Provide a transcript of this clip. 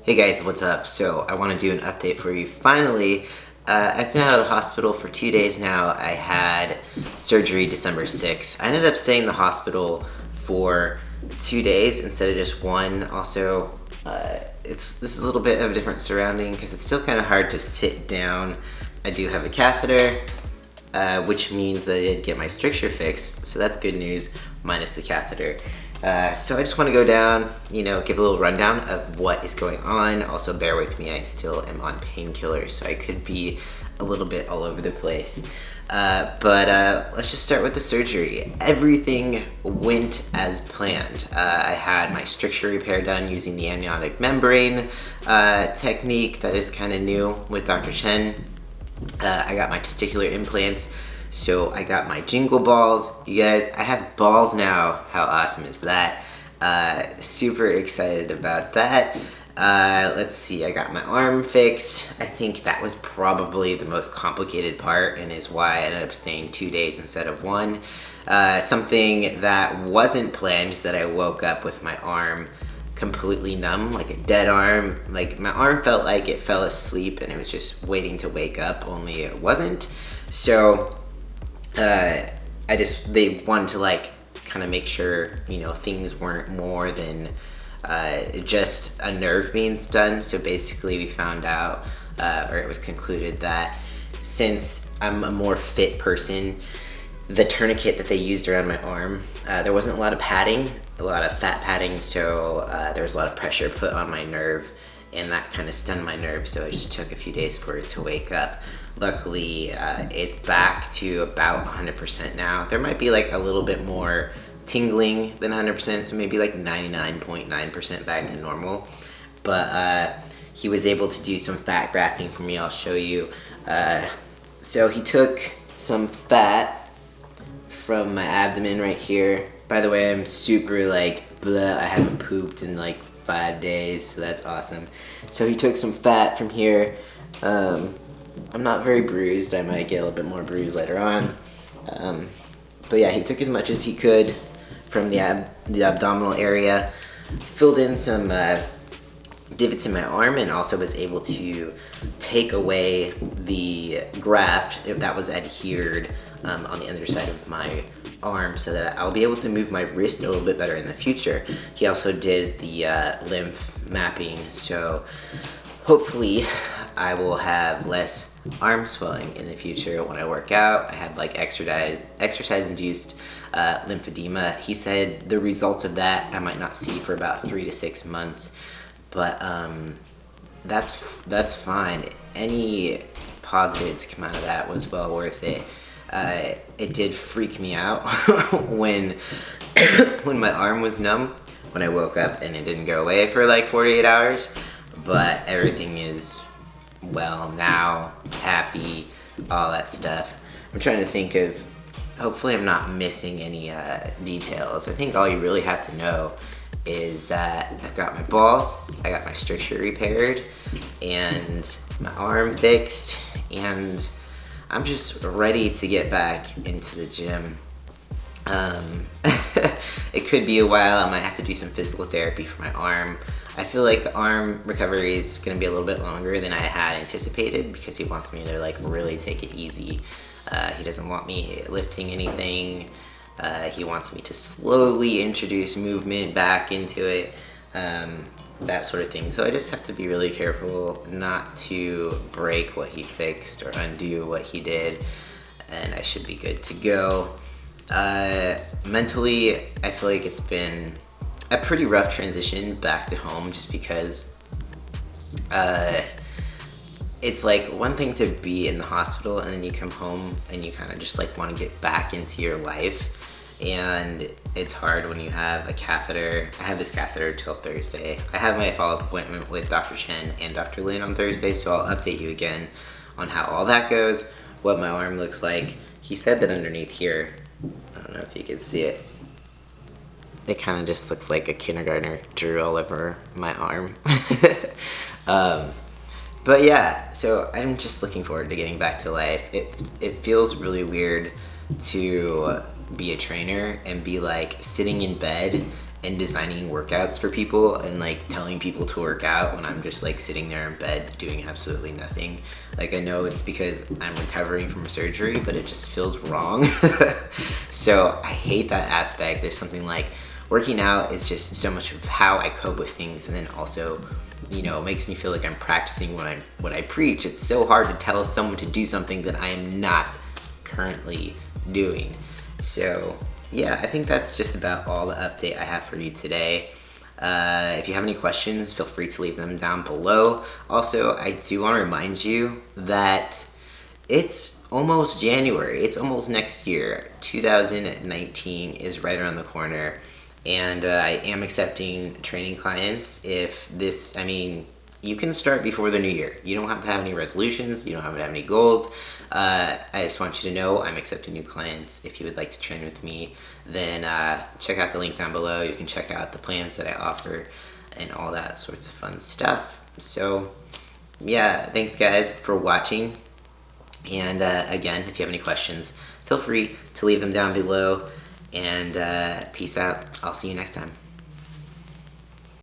Hey guys, what's up? So I want to do an update for you. Finally, I've been out of the hospital for 2 days now. I had surgery December 6th. I ended up staying in the hospital for 2 days instead of just one. Also, this is a little bit of a different surrounding because it's still kind of hard to sit down. I do have a catheter, which means that I did get my stricture fixed, so that's good news, minus the catheter. So I just want to go down, give a little rundown of what is going on. Also, bear with me, I still am on painkillers, so I could be a little bit all over the place. But let's just start with the surgery. Everything went as planned. I had my stricture repair done using the amniotic membrane technique that is kind of new with Dr. Chen. I got my testicular implants, so I got my jingle balls. You guys, I have balls now. How awesome is that? Super excited about that. Let's see, I got my arm fixed. I think that was probably the most complicated part and is why I ended up staying 2 days instead of one. Something that wasn't planned is that I woke up with my arm completely numb, like a dead arm. Like my arm felt like it fell asleep and it was just waiting to wake up, only it wasn't. So they wanted to kind of make sure, things weren't more than just a nerve being stunned. So basically we found out, or it was concluded that since I'm a more fit person, the tourniquet that they used around my arm, there wasn't a lot of padding, a lot of fat padding, so there was a lot of pressure put on my nerve, and that kind of stunned my nerve, so it just took a few days for it to wake up. Luckily, it's back to about 100% now. There might be a little bit more tingling than 100%, so maybe 99.9% back to normal. But he was able to do some fat grafting for me. I'll show you. So he took some fat from my abdomen right here. By the way, I'm super blah. I haven't pooped in 5 days, so that's awesome. So he took some fat from here. I'm not very bruised. I might get a little bit more bruised later on. But yeah, he took as much as he could from the abdominal area, filled in some divots in my arm, and also was able to take away the graft that was adhered on the underside of my arm so that I'll be able to move my wrist a little bit better in the future. He also did the lymph mapping, so hopefully I will have less arm swelling in the future when I work out. I had exercise-induced lymphedema. He said the results of that I might not see for about 3 to 6 months, but that's fine. Any positive to come out of that was well worth it. It did freak me out when my arm was numb when I woke up and it didn't go away for 48 hours, but everything is well now, happy, all that stuff. I'm trying to think of, hopefully I'm not missing any details. I think all you really have to know is that I've got my balls, I got my stricture repaired, and my arm fixed, and I'm just ready to get back into the gym. It could be a while. I might have to do some physical therapy for my arm. I feel like the arm recovery is going to be a little bit longer than I had anticipated because he wants me to really take it easy. He doesn't want me lifting anything. He wants me to slowly introduce movement back into it, that sort of thing. So I just have to be really careful not to break what he fixed or undo what he did, and I should be good to go. Mentally, I feel like it's been a pretty rough transition back to home just because it's one thing to be in the hospital and then you come home and you kind of just want to get back into your life, and it's hard when you have a catheter. I have this catheter till Thursday. I have my follow-up appointment with Dr. Chen and Dr. Lin on Thursday, so I'll update you again on how all that goes, what my arm looks like. He said that underneath here, I don't know if you can see it, it kind of just looks like a kindergartner drew all over my arm. But yeah, so I'm just looking forward to getting back to life. It feels really weird to be a trainer and be sitting in bed and designing workouts for people and like telling people to work out when I'm just like sitting there in bed doing absolutely nothing. Like, I know it's because I'm recovering from surgery, but it just feels wrong. So I hate that aspect. There's something like working out is just so much of how I cope with things, and then also, you know, it makes me feel like I'm practicing what I preach. It's so hard to tell someone to do something that I am not currently doing. So yeah, I think that's just about all the update I have for you today. If you have any questions, feel free to leave them down below. Also, I do want to remind you that it's almost January. It's almost next year. 2019 is right around the corner. And I am accepting training clients. You can start before the new year. You don't have to have any resolutions. You don't have to have any goals. I just want you to know I'm accepting new clients. If you would like to train with me, then check out the link down below. You can check out the plans that I offer and all that sorts of fun stuff. So yeah, thanks guys for watching. And again, if you have any questions, feel free to leave them down below. And peace out. I'll see you next time.